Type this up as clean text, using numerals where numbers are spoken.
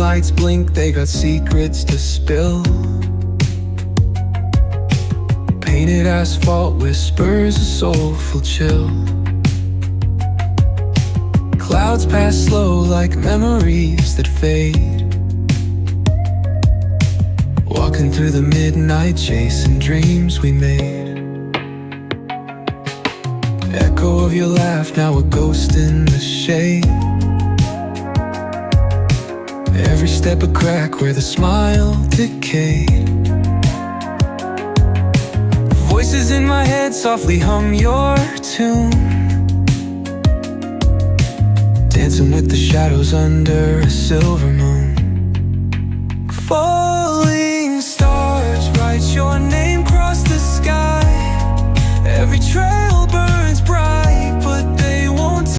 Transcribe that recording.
lights blink, they got secrets to spill. Painted asphalt whispers a soulful chill. Clouds pass slow like memories that fade. Walking through the midnight, chasing dreams we made. Echo of your laugh, now a ghost in the shade. Every step a crack where the smile decayed. Voices in my head softly hum your tune, dancing with the shadows under a silver moon.